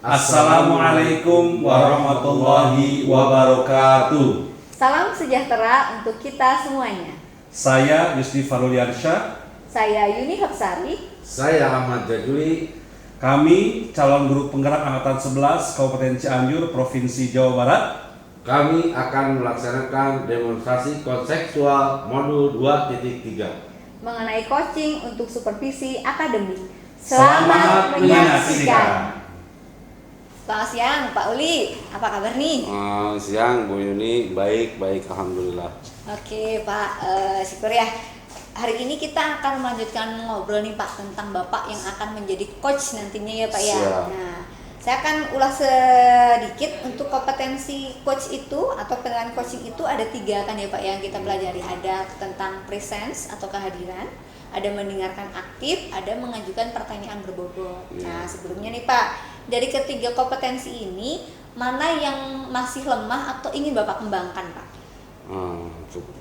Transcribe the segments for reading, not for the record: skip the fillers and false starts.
Assalamualaikum warahmatullahi wabarakatuh. Salam sejahtera untuk kita semuanya. Saya Yusdi Faruliansyah. Saya Yuni Hapsari. Saya Ahmad Jaduli. Kami calon guru penggerak angkatan 11 Kabupaten Cianjur, Provinsi Jawa Barat. Kami akan melaksanakan demonstrasi konseksual modul 2.3 mengenai coaching untuk supervisi akademik. Selamat menyaksikan. Selamat siang Pak Uli, apa kabar nih? Siang Bu Yuni, baik alhamdulillah. Oke Pak, syukur ya. Hari ini kita akan melanjutkan ngobrol nih Pak tentang Bapak yang akan menjadi coach nantinya ya Pak ya. Siap. Nah, saya akan ulas sedikit untuk kompetensi coach itu atau penilaian coaching itu ada 3 kan ya Pak yang kita pelajari. Ada tentang presence atau kehadiran, ada mendengarkan aktif, ada mengajukan pertanyaan berbobot. Nah sebelumnya nih Pak, dari ketiga kompetensi ini mana yang masih lemah atau ingin Bapak kembangkan Pak?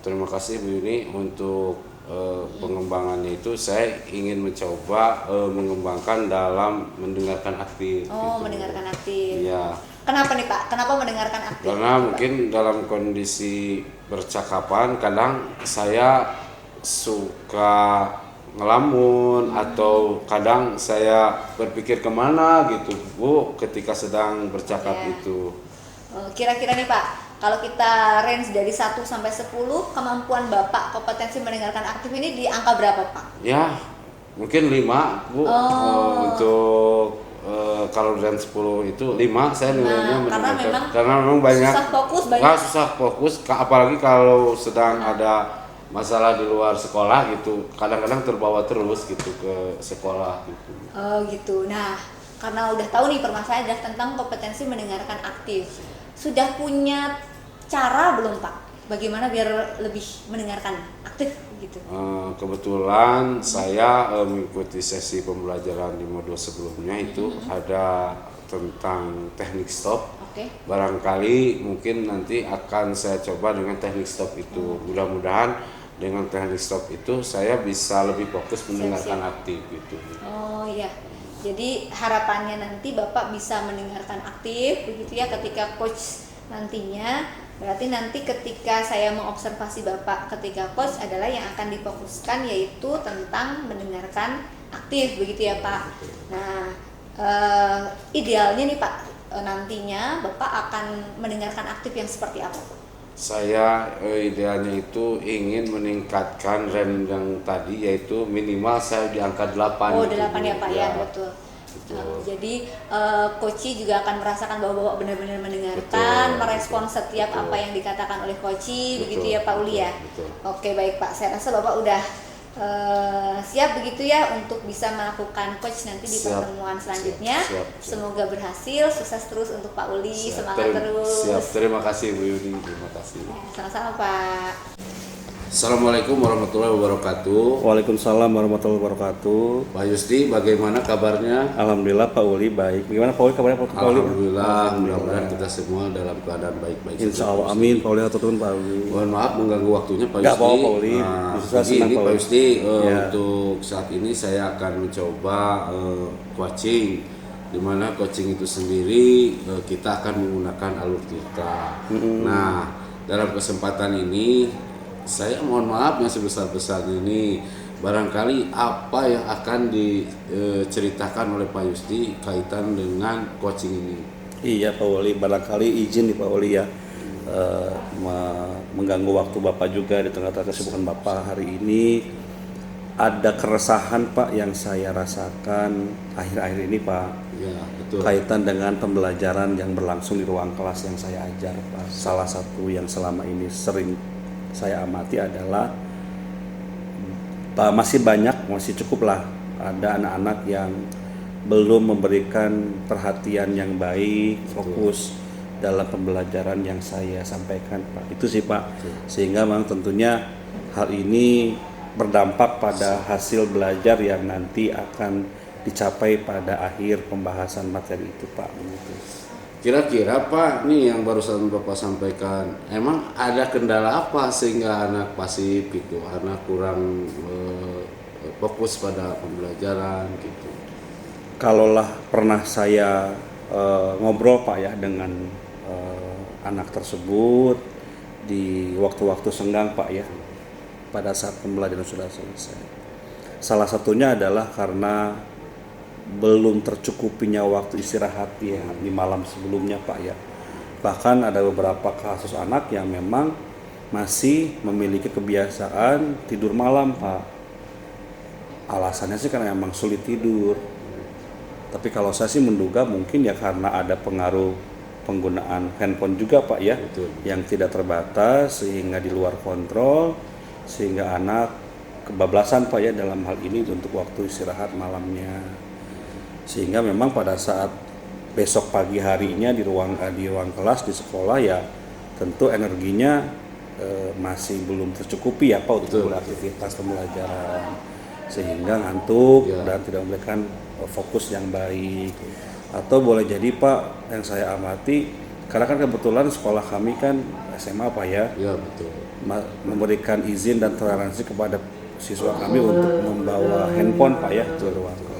Terima kasih Bu Yuni untuk pengembangannya itu. Saya ingin mencoba mengembangkan dalam mendengarkan aktif. Oh gitu. Mendengarkan aktif. Iya. Kenapa nih Pak? Kenapa mendengarkan aktif? Karena mungkin dalam kondisi percakapan kadang saya suka ngelamun atau kadang saya berpikir kemana gitu Bu ketika sedang bercakap itu. Kira-kira nih Pak, kalau kita range dari 1 sampai 10, kemampuan Bapak kompetensi mendengarkan aktif ini di angka berapa Pak? Ya mungkin 5 Bu. Untuk kalau dan 10 itu 5 saya nilainya karena memang banyak susah fokus apalagi kalau sedang ada masalah di luar sekolah gitu, kadang-kadang terbawa terus gitu ke sekolah gitu. Oh gitu. Nah, karena udah tahu nih permasalahan adalah tentang kompetensi mendengarkan aktif. Sudah punya cara belum Pak? Bagaimana biar lebih mendengarkan aktif gitu? Kebetulan saya mengikuti sesi pembelajaran di modul sebelumnya itu ada tentang teknik stop. Barangkali mungkin nanti akan saya coba dengan teknik stop itu. Mudah-mudahan dengan teknik stop itu saya bisa lebih fokus mendengarkan aktif gitu. Oh iya. Jadi harapannya nanti Bapak bisa mendengarkan aktif begitu ya ketika coach nantinya. Berarti nanti ketika saya mengobservasi Bapak ketika coach adalah yang akan difokuskan yaitu tentang mendengarkan aktif begitu ya Pak. Nah, idealnya nih Pak nantinya Bapak akan mendengarkan aktif yang seperti apa? Saya idealnya itu ingin meningkatkan rank yang tadi yaitu minimal saya di angka 8. Oh 8 ya Pak ya betul. Jadi coach juga akan merasakan bahwa Bapak benar-benar mendengarkan, merespon setiap apa yang dikatakan oleh coach begitu ya Pak Uli ya. Oke baik Pak, saya rasa Bapak udah siap begitu ya untuk bisa melakukan coach nanti di pertemuan selanjutnya. Semoga berhasil, sukses terus untuk Pak Uli, semangat terus. Siap, terima kasih Bu Yuni, terima kasih. Sama-sama Pak. Assalamualaikum warahmatullahi wabarakatuh. Waalaikumsalam warahmatullahi wabarakatuh. Pak Yusdi, bagaimana kabarnya? Alhamdulillah Pak Uli baik. Bagaimana Pak Uli kabarnya Pak Uli? Alhamdulillah, mudah-mudahan kita semua dalam keadaan baik-baik. Insya Allah, amin Pak Uli atau Pak Uli. Mohon maaf mengganggu waktunya Pak Yusdi. Enggak apa-apa Pak Uli. Ini Pak Yusdi, untuk saat ini saya akan mencoba coaching, di mana coaching itu sendiri kita akan menggunakan alur tirta. Nah, dalam kesempatan ini saya mohon maaf yang sebesar-besarnya ini barangkali apa yang akan diceritakan oleh Pak Yusdi kaitan dengan coaching ini. Iya Pak Wali, barangkali izin nih Pak Wali ya mengganggu waktu Bapak juga di tengah-tengah kesibukan Bapak hari ini. Ada keresahan Pak yang saya rasakan akhir-akhir ini Pak. Ya, betul. Kaitan dengan pembelajaran yang berlangsung di ruang kelas yang saya ajar Pak. Salah satu yang selama ini sering saya amati adalah masih cukup lah ada anak-anak yang belum memberikan perhatian yang baik, fokus dalam pembelajaran yang saya sampaikan Pak. Itu sih Pak. Sehingga memang tentunya hal ini berdampak pada hasil belajar yang nanti akan dicapai pada akhir pembahasan materi itu Pak. Begitu. Kira-kira Pak, nih yang barusan Bapak sampaikan, emang ada kendala apa sehingga anak pasif gitu, anak kurang fokus pada pembelajaran gitu? Kalaulah pernah saya ngobrol Pak ya dengan anak tersebut di waktu-waktu senggang Pak ya, pada saat pembelajaran sudah selesai. Salah satunya adalah karena belum tercukupinya waktu istirahat ya di malam sebelumnya Pak ya. Bahkan ada beberapa kasus anak yang memang masih memiliki kebiasaan tidur malam Pak. Alasannya sih karena memang sulit tidur. Tapi kalau saya sih menduga mungkin ya karena ada pengaruh penggunaan handphone juga Pak ya. Betul. Yang tidak terbatas sehingga di luar kontrol, sehingga anak kebablasan Pak ya dalam hal ini untuk waktu istirahat malamnya. Sehingga memang pada saat besok pagi harinya di ruang kelas di sekolah ya tentu energinya masih belum tercukupi ya Pak untuk beraktivitas pembelajaran, sehingga ngantuk dan tidak memberikan fokus yang baik. Atau boleh jadi Pak yang saya amati, karena kan kebetulan sekolah kami kan SMA Pak ya, Betul. memberikan izin dan toleransi kepada siswa kami untuk membawa handphone Pak ya ke ruang kelas.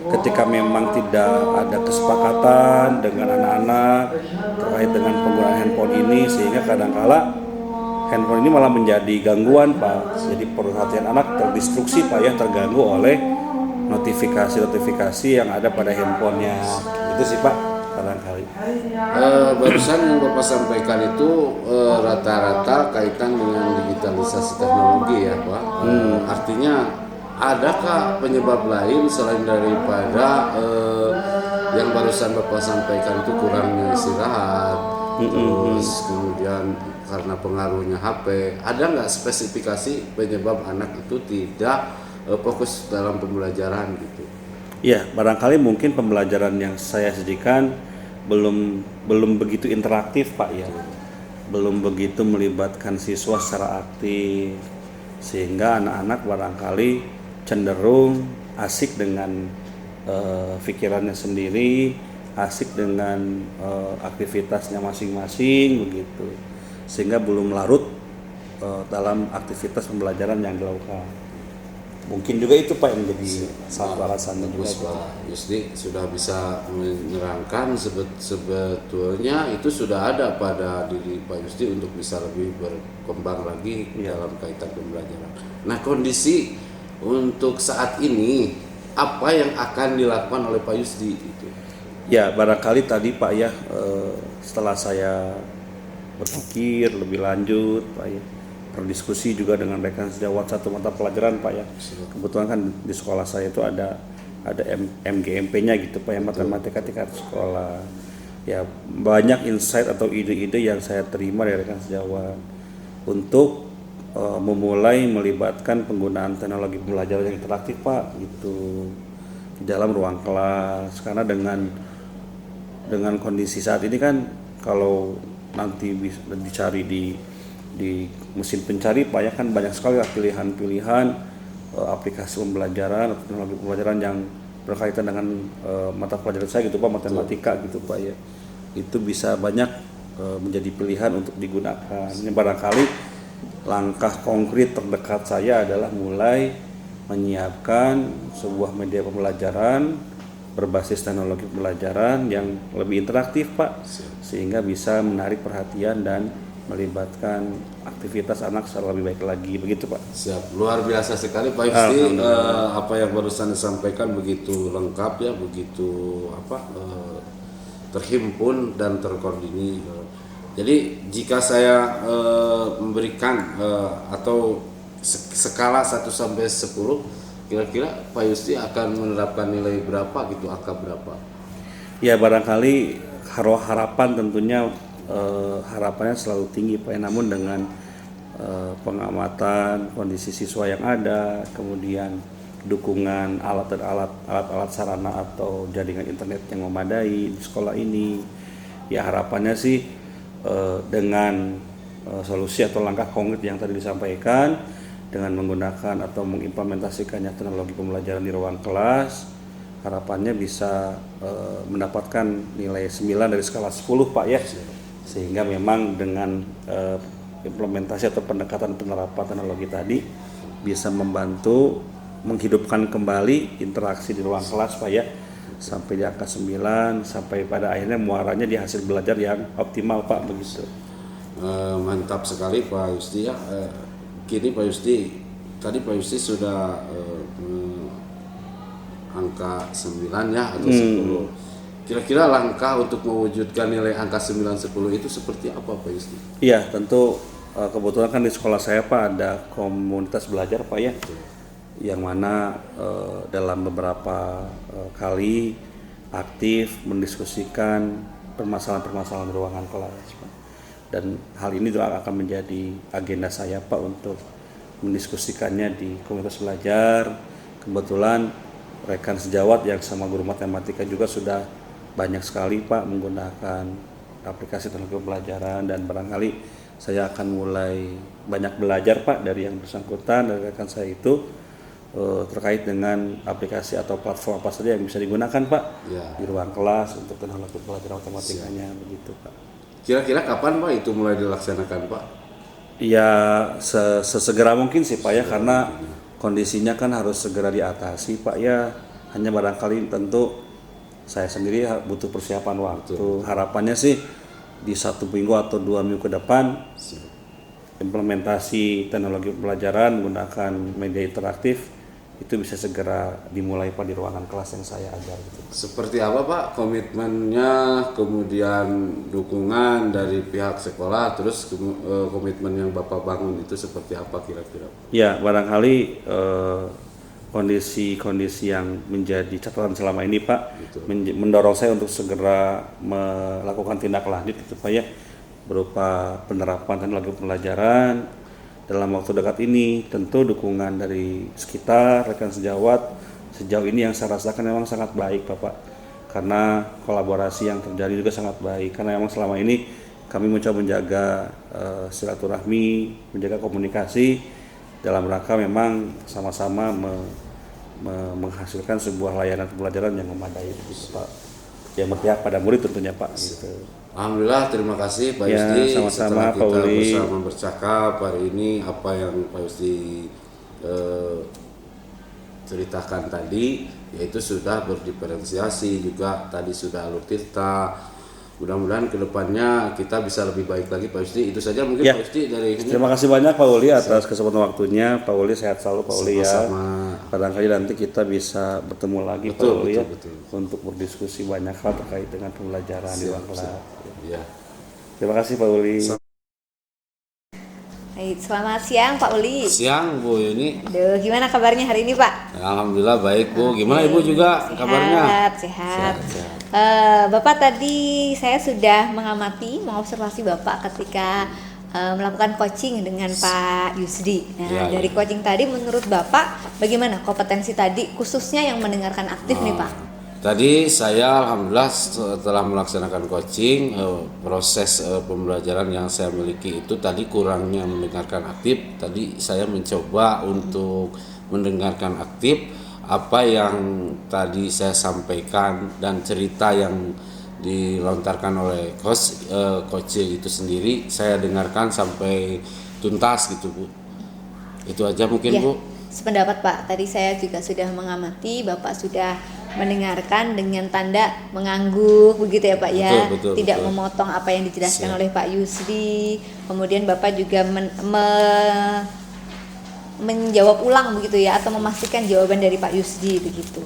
Ketika memang tidak ada kesepakatan dengan anak-anak terkait dengan penggunaan handphone ini, sehingga kadangkala handphone ini malah menjadi gangguan Pak. Jadi perhatian anak terdistruksi Pak ya, terganggu oleh notifikasi yang ada pada handphonenya. Itu sih Pak barangkali. Barusan yang Bapak sampaikan itu rata-rata kaitan dengan digitalisasi teknologi ya Pak. Artinya adakah penyebab lain selain daripada yang barusan Bapak sampaikan itu kurangnya istirahat, terus kemudian karena pengaruhnya HP, ada nggak spesifikasi penyebab anak itu tidak fokus dalam pembelajaran gitu? Ya, barangkali mungkin pembelajaran yang saya sajikan belum begitu interaktif Pak ya, belum begitu melibatkan siswa secara aktif, sehingga anak-anak barangkali cenderung asik dengan pikirannya sendiri, asik dengan aktivitasnya masing-masing begitu, sehingga belum larut dalam aktivitas pembelajaran yang dilakukan. Mungkin juga itu Pak yang menjadi salah satu alasannya juga. Pak Yusdi sudah bisa menerangkan sebetulnya itu sudah ada pada diri Pak Yusdi untuk bisa lebih berkembang lagi dalam kaitan pembelajaran. Nah, kondisi untuk saat ini apa yang akan dilakukan oleh Pak Yusdi itu? Ya, barangkali tadi Pak ya, setelah saya berpikir lebih lanjut Pak ya, berdiskusi juga dengan rekan sejawat satu mata pelajaran Pak ya. Kebetulan kan di sekolah saya itu ada MGMP-nya gitu Pak ya, matematika tingkat sekolah. Ya, banyak insight atau ide-ide yang saya terima dari rekan sejawat untuk memulai melibatkan penggunaan teknologi pembelajaran yang interaktif Pak gitu di dalam ruang kelas. Karena dengan kondisi saat ini kan kalau nanti bisa dicari di mesin pencari Pak ya, kan banyak sekali pilihan-pilihan aplikasi pembelajaran atau teknologi pembelajaran yang berkaitan dengan mata pelajaran saya gitu Pak, matematika gitu Pak ya. Itu bisa banyak menjadi pilihan untuk digunakan. Ini barangkali langkah konkret terdekat saya adalah mulai menyiapkan sebuah media pembelajaran berbasis teknologi pembelajaran yang lebih interaktif Pak, sehingga bisa menarik perhatian dan melibatkan aktivitas anak secara lebih baik lagi, begitu Pak. Siap, luar biasa sekali Pak Yusdi. Apa yang barusan disampaikan begitu lengkap ya, begitu terhimpun dan terkoordinir. Jadi jika saya memberikan atau skala 1 sampai 10, kira-kira Pak Yusdi akan menerapkan nilai berapa gitu, angka berapa? Ya, barangkali harapan tentunya harapannya selalu tinggi Pak, namun dengan pengamatan kondisi siswa yang ada, kemudian dukungan alat sarana atau jaringan internet yang memadai di sekolah ini, ya harapannya sih dengan solusi atau langkah konkret yang tadi disampaikan, dengan menggunakan atau mengimplementasikannya teknologi pembelajaran di ruang kelas, harapannya bisa mendapatkan nilai 9 dari skala 10 Pak ya. Sehingga memang dengan implementasi atau pendekatan penerapan teknologi tadi bisa membantu menghidupkan kembali interaksi di ruang kelas Pak ya, sampai di angka 9 sampai pada akhirnya muaranya di hasil belajar yang optimal Pak begitu. Mantap sekali Pak Yusti ya. Kini Pak Yusti, tadi Pak Yusti sudah angka 9 ya atau 10. Kira-kira langkah untuk mewujudkan nilai angka 9, 10 itu seperti apa Pak Yusti? Iya tentu kebetulan kan di sekolah saya Pak ada komunitas belajar Pak ya. Yang mana dalam beberapa kali aktif mendiskusikan permasalahan-permasalahan di ruangan kelas Pak. Dan hal ini juga akan menjadi agenda saya Pak untuk mendiskusikannya di komunitas belajar. Kebetulan rekan sejawat yang sama guru matematika juga sudah banyak sekali Pak menggunakan aplikasi teknologi pembelajaran, dan barangkali saya akan mulai banyak belajar Pak dari yang bersangkutan, dari rekan saya itu terkait dengan aplikasi atau platform apa saja yang bisa digunakan Pak di ruang kelas untuk teknologi pembelajaran matematikanya begitu Pak. Kira-kira kapan Pak itu mulai dilaksanakan Pak? Ya sesegera mungkin sih Pak ya, karena kondisinya kan harus segera diatasi Pak ya. Hanya barangkali tentu saya sendiri butuh persiapan waktu. Harapannya sih di 1 minggu atau 2 minggu ke depan implementasi teknologi pembelajaran menggunakan media interaktif itu bisa segera dimulai Pak di ruangan kelas yang saya ajar gitu. Seperti apa Pak komitmennya, kemudian dukungan dari pihak sekolah, terus komitmen yang Bapak bangun itu seperti apa kira-kira? Ya barangkali kondisi-kondisi yang menjadi catatan selama ini Pak mendorong saya untuk segera melakukan tindak lanjut gitu Pak ya, berupa penerapan teknologi pembelajaran dalam waktu dekat ini. Tentu dukungan dari sekitar rekan sejawat sejauh ini yang saya rasakan memang sangat baik Bapak, karena kolaborasi yang terjadi juga sangat baik, karena memang selama ini kami mencoba menjaga silaturahmi, menjaga komunikasi dalam rangka memang sama-sama menghasilkan sebuah layanan pembelajaran yang memadai gitu Pak, yang berpihak pada murid tentunya Pak gitu. Alhamdulillah, terima kasih Pak Ya, Yusti. sama-sama, Setelah Pak kita Uli. bersama bercakap hari ini, apa yang Pak Yusti ceritakan tadi, yaitu sudah berdiferensiasi juga, tadi sudah alur tirta. Mudah-mudahan kedepannya kita bisa lebih baik lagi Pak Yusti. Itu saja mungkin Ya. Pak Yusti dari ini. Terima kasih banyak Pak Uli atas kesempatan waktunya. Pak Uli sehat selalu Pak Uli ya. Sama-sama. Barangkali nanti kita bisa bertemu lagi Pak Betul, Uli ya betul. untuk berdiskusi banyak hal terkait dengan pembelajaran di ruang kelas. Ya. Terima kasih Pak Uli. Baik, selamat siang Pak Uli. Siang Bu ini. Aduh, gimana kabarnya hari ini Pak? Alhamdulillah baik Bu. Gimana Ibu juga kabarnya? Sehat. Sehat. Bapak tadi saya sudah mengamati, mengobservasi Bapak ketika melakukan coaching dengan Pak Yusdi. Nah, Ya, dari ya. coaching tadi menurut Bapak bagaimana kompetensi tadi khususnya yang mendengarkan aktif nih Pak? Tadi saya alhamdulillah setelah melaksanakan coaching, proses pembelajaran yang saya miliki itu tadi kurangnya mendengarkan aktif. Tadi saya mencoba untuk mendengarkan aktif apa yang tadi saya sampaikan dan cerita yang dilontarkan oleh coach itu sendiri saya dengarkan sampai tuntas gitu Bu. Itu aja mungkin Ya, Bu. sependapat Pak. Tadi saya juga sudah mengamati Bapak sudah mendengarkan dengan tanda mengangguk begitu ya Pak ya. Betul, Tidak betul. memotong apa yang dijelaskan Siap. oleh Pak Yusdi. Kemudian Bapak juga menjawab ulang begitu ya, atau memastikan jawaban dari Pak Yusdi begitu.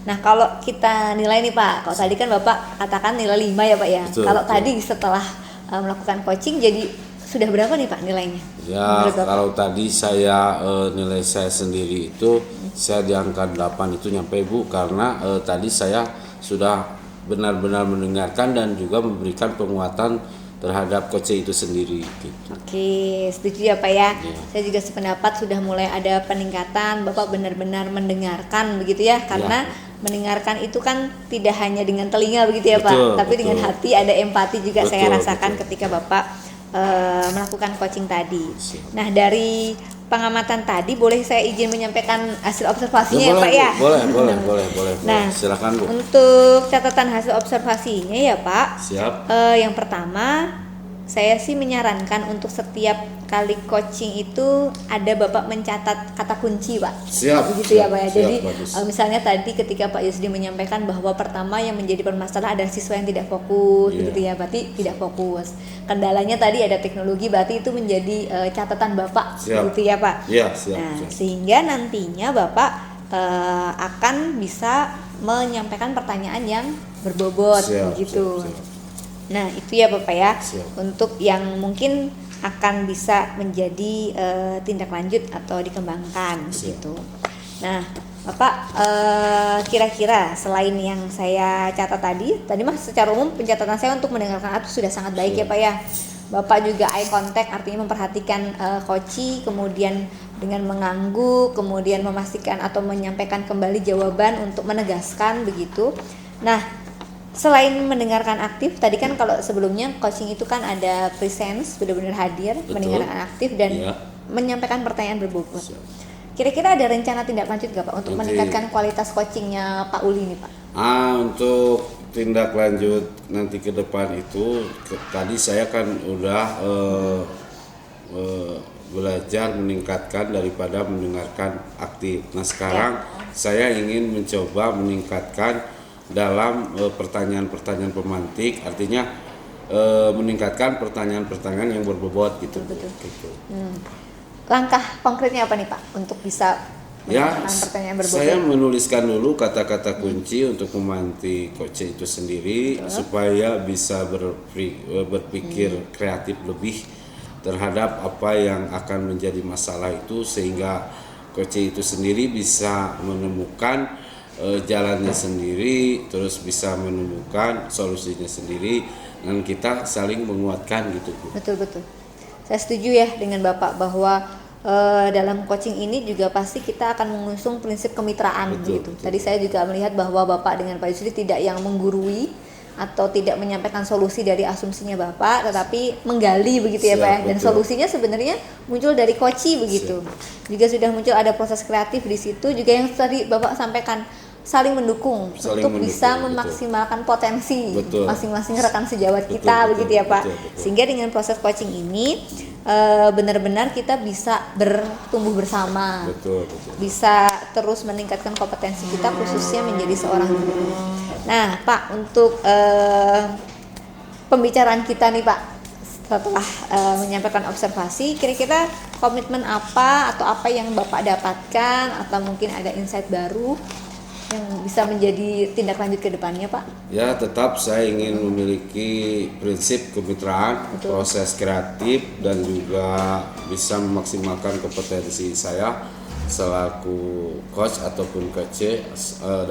Nah, kalau kita nilai nih Pak, kalau tadi kan Bapak katakan nilai 5 ya Pak ya. Betul, Kalau betul. tadi setelah melakukan coaching jadi sudah berapa nih Pak nilainya? Ya, Menurut Bapak? kalau tadi saya nilai saya sendiri itu saya di angka 8 itu nyampe Bu, karena tadi saya sudah benar-benar mendengarkan dan juga memberikan penguatan terhadap coach itu sendiri gitu. Oke, setuju ya Pak ya. Iya. Saya juga sependapat sudah mulai ada peningkatan. Bapak benar-benar mendengarkan begitu ya, karena mendengarkan itu kan tidak hanya dengan telinga begitu ya Pak, Betul, tapi dengan betul. hati, ada empati juga saya Betul, rasakan betul. ketika Bapak melakukan coaching tadi. Siap. Nah, dari pengamatan tadi boleh saya izin menyampaikan hasil observasinya ya, boleh, Pak Bu. ya? Boleh. Nah, Silakan Bu. untuk catatan hasil observasinya ya Pak, Siap. yang pertama saya sih menyarankan untuk setiap kali coaching itu ada Bapak mencatat kata kunci, Pak. Siap. Begitu ya, Pak ya. Siap, Jadi bagus. misalnya tadi ketika Pak Yusdi menyampaikan bahwa pertama yang menjadi permasalahan adalah siswa yang tidak fokus, Iya. begitu ya, berarti tidak fokus. Kendalanya tadi ada teknologi, berarti itu menjadi catatan Bapak, Siap. begitu ya, Pak. Iya, siap, Nah, siap. sehingga nantinya Bapak akan bisa menyampaikan pertanyaan yang berbobot, Siap, begitu. siap, siap. Nah, itu ya Bapak ya. Siap. Untuk yang mungkin akan bisa menjadi tindak lanjut atau dikembangkan Siap. begitu. Nah, Bapak kira-kira selain yang saya catat tadi mah secara umum pencatatan saya untuk mendengarkan itu sudah sangat baik ya Pak ya. Bapak juga eye contact, artinya memperhatikan koci, kemudian dengan mengangguk, kemudian memastikan atau menyampaikan kembali jawaban untuk menegaskan begitu. Nah, selain mendengarkan aktif, tadi kan kalau sebelumnya coaching itu kan ada presence, benar-benar hadir, Betul. mendengarkan aktif dan Iya. menyampaikan pertanyaan berbobot. Siap. Kira-kira ada rencana tindak lanjut nggak Pak untuk Nanti- meningkatkan kualitas coachingnya Pak Uli nih Pak? Untuk tindak lanjut nanti ke depan itu tadi saya kan udah belajar meningkatkan daripada mendengarkan aktif. Nah sekarang saya ingin mencoba meningkatkan dalam pertanyaan-pertanyaan pemantik, artinya meningkatkan pertanyaan-pertanyaan yang berbobot gitu. Betul. Gitu. Langkah konkretnya apa nih Pak untuk bisa Ya, meningkatkan pertanyaan berbobot? saya menuliskan dulu kata-kata kunci untuk memantik coach itu sendiri supaya bisa berpikir kreatif lebih terhadap apa yang akan menjadi masalah itu, sehingga coach itu sendiri bisa menemukan jalannya sendiri, terus bisa menemukan solusinya sendiri, dan kita saling menguatkan gitu Bu. Betul. Saya setuju ya dengan Bapak bahwa dalam coaching ini juga pasti kita akan mengusung prinsip kemitraan Betul, gitu. betul. Tadi saya juga melihat bahwa Bapak dengan Pak Yusri tidak yang menggurui atau tidak menyampaikan solusi dari asumsinya Bapak, tetapi menggali begitu ya Siap, Pak ya. Dan betul. solusinya sebenarnya muncul dari coaching begitu. Juga sudah muncul ada proses kreatif di situ, juga yang tadi Bapak sampaikan saling mendukung Saling untuk bisa mendukung, betul. memaksimalkan potensi Betul. masing-masing rekan sejawat Betul, kita betul, begitu ya Pak. betul. Sehingga dengan proses coaching ini benar-benar kita bisa bertumbuh bersama, Betul. bisa terus meningkatkan kompetensi kita khususnya menjadi seorang guru. Nah Pak, untuk pembicaraan kita nih Pak, setelah menyampaikan observasi, kira-kira komitmen apa atau apa yang Bapak dapatkan atau mungkin ada insight baru yang bisa menjadi tindak lanjut ke depannya Pak? Ya, tetap saya ingin memiliki prinsip kemitraan, Betul. proses kreatif, dan juga bisa memaksimalkan kompetensi saya selaku coach ataupun coach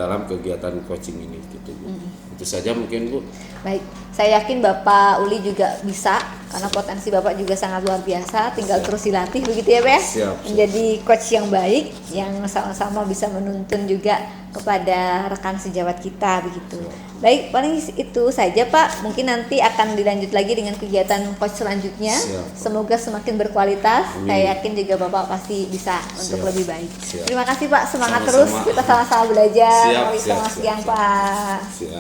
dalam kegiatan coaching ini gitu Bu. Itu saja mungkin Bu. Baik, saya yakin Bapak Uli juga bisa karena potensi Bapak juga sangat luar biasa, tinggal Siap. terus dilatih begitu ya Pak ya? Siap. Menjadi coach yang baik yang sama-sama bisa menuntun juga kepada rekan sejawat kita begitu. Baik, paling itu saja Pak. Mungkin nanti akan dilanjut lagi dengan kegiatan coach selanjutnya. Siap. Semoga semakin berkualitas. Amin. Saya yakin juga Bapak pasti bisa untuk Siap. lebih baik. Siap. Terima kasih Pak, semangat Sama-sama. terus. Kita sama-sama belajar. Siap, Mari siap, sama siap, siang siap. Pak. Siap.